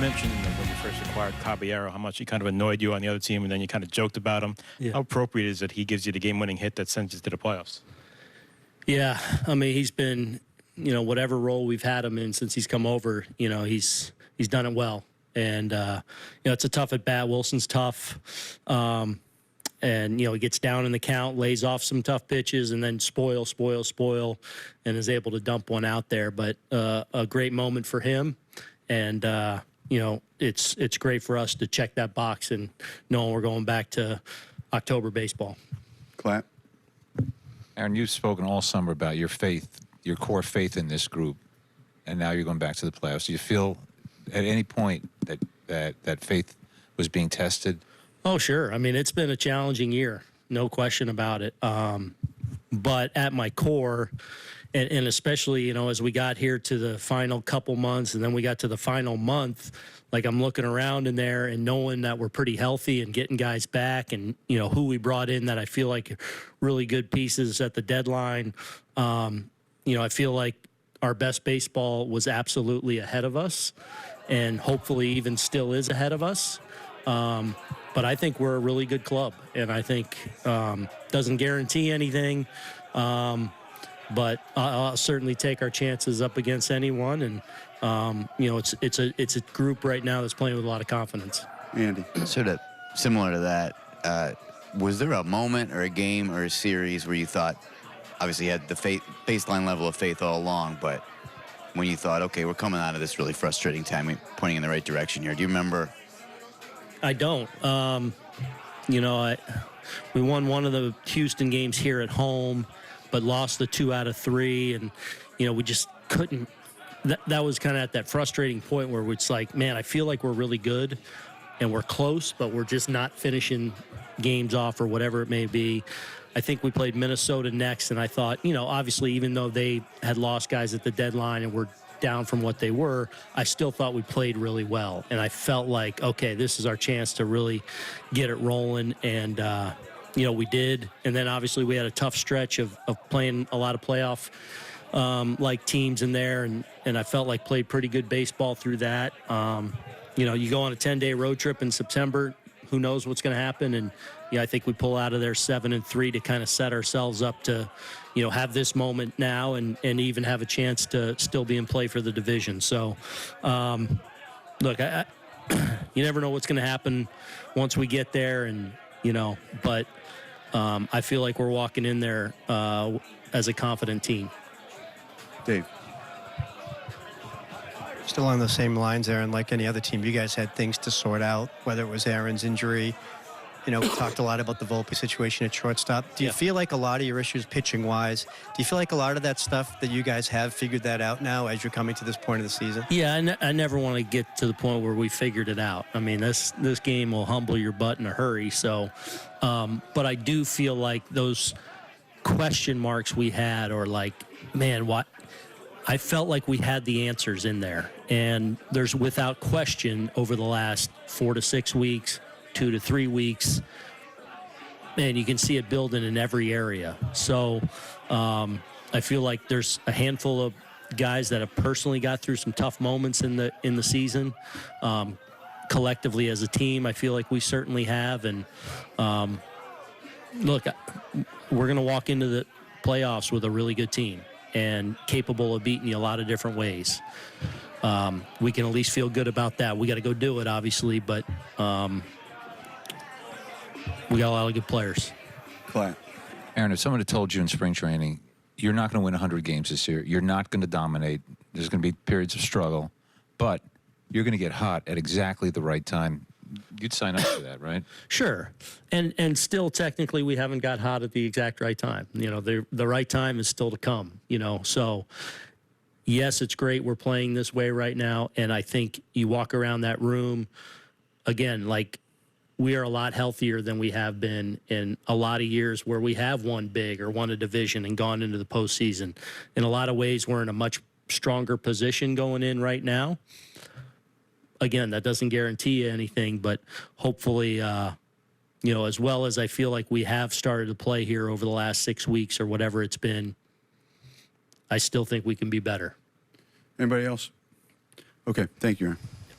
mentioned when you first acquired Caballero how much he kind of annoyed you on the other team, and then you kind of joked about him. Yeah. How appropriate is it he gives you the game-winning hit that sends you to the playoffs? Yeah, I mean, he's been, whatever role we've had him in since he's come over, he's done it well. And, it's a tough at-bat. Wilson's tough. And, he gets down in the count, lays off some tough pitches, and then spoil, and is able to dump one out there. But a great moment for him. And, it's great for us to check that box and knowing we're going back to October baseball. Clap. Aaron, you've spoken all summer about your faith, your core faith in this group, and now you're going back to the playoffs. Do you feel at any point that faith was being tested? Oh, sure. I mean, it's been a challenging year, no question about it. But at my core, and especially, as we got here to the final couple months and then we got to the final month, like I'm looking around in there and knowing that we're pretty healthy and getting guys back and, who we brought in that I feel like really good pieces at the deadline. I feel like our best baseball was absolutely ahead of us and hopefully even still is ahead of us. But I think we're a really good club, and I think doesn't guarantee anything. But I'll certainly take our chances up against anyone, and it's a group right now that's playing with a lot of confidence. Andy, sort of similar to that. Was there a moment or a game or a series where you thought, obviously you had the baseline level of faith all along, but when you thought, okay, we're coming out of this really frustrating time, we're pointing in the right direction here? Do you remember? I don't. We won one of the Houston games here at home, but lost the 2 out of 3, and we just couldn't. That was kind of at that frustrating point where it's like, man, I feel like we're really good and we're close, but we're just not finishing games off or whatever it may be. I think we played Minnesota next, and I thought, obviously, even though they had lost guys at the deadline and were down from what they were, I still thought we played really well. And I felt like, okay, this is our chance to really get it rolling. And, we did. And then obviously we had a tough stretch of playing a lot of playoff like teams in there. And I felt like played pretty good baseball through that. You go on a 10-day road trip in September, who knows what's going to happen. And, I think we pull out of there 7-3 to kind of set ourselves up to, have this moment now and even have a chance to still be in play for the division. So, look, you never know what's going to happen once we get there, and but I feel like we're walking in there as a confident team. Dave. Still on the same lines, Aaron, like any other team, you guys had things to sort out, whether it was Aaron's injury. We talked a lot about the Volpe situation at shortstop. Do you feel like a lot of your issues pitching-wise, do you feel like a lot of that stuff that you guys have figured that out now as you're coming to this point of the season? Yeah, I never want to get to the point where we figured it out. I mean, this game will humble your butt in a hurry. So, but I do feel like those question marks we had are like, man, what? I felt like we had the answers in there. And there's without question over the last 4 to 6 weeks, 2 to 3 weeks, and you can see it building in every area. So I feel like there's a handful of guys that have personally got through some tough moments in the season. Collectively as a team, I feel like we certainly have. And look, we're going to walk into the playoffs with a really good team and capable of beating you a lot of different ways. We can at least feel good about that. We got to go do it, obviously, but we got a lot of good players. Clap. Aaron, if someone had told you in spring training, you're not going to win 100 games this year, you're not going to dominate, there's going to be periods of struggle, but you're going to get hot at exactly the right time, you'd sign up for that, right? Sure. And still, technically, we haven't got hot at the exact right time. The right time is still to come, So, yes, it's great we're playing this way right now, and I think you walk around that room, again, like, we are a lot healthier than we have been in a lot of years where we have won big or won a division and gone into the postseason. In a lot of ways, we're in a much stronger position going in right now. Again, that doesn't guarantee you anything, but hopefully, as well as I feel like we have started to play here over the last 6 weeks or whatever it's been, I still think we can be better. Anybody else? Okay, thank you, Aaron.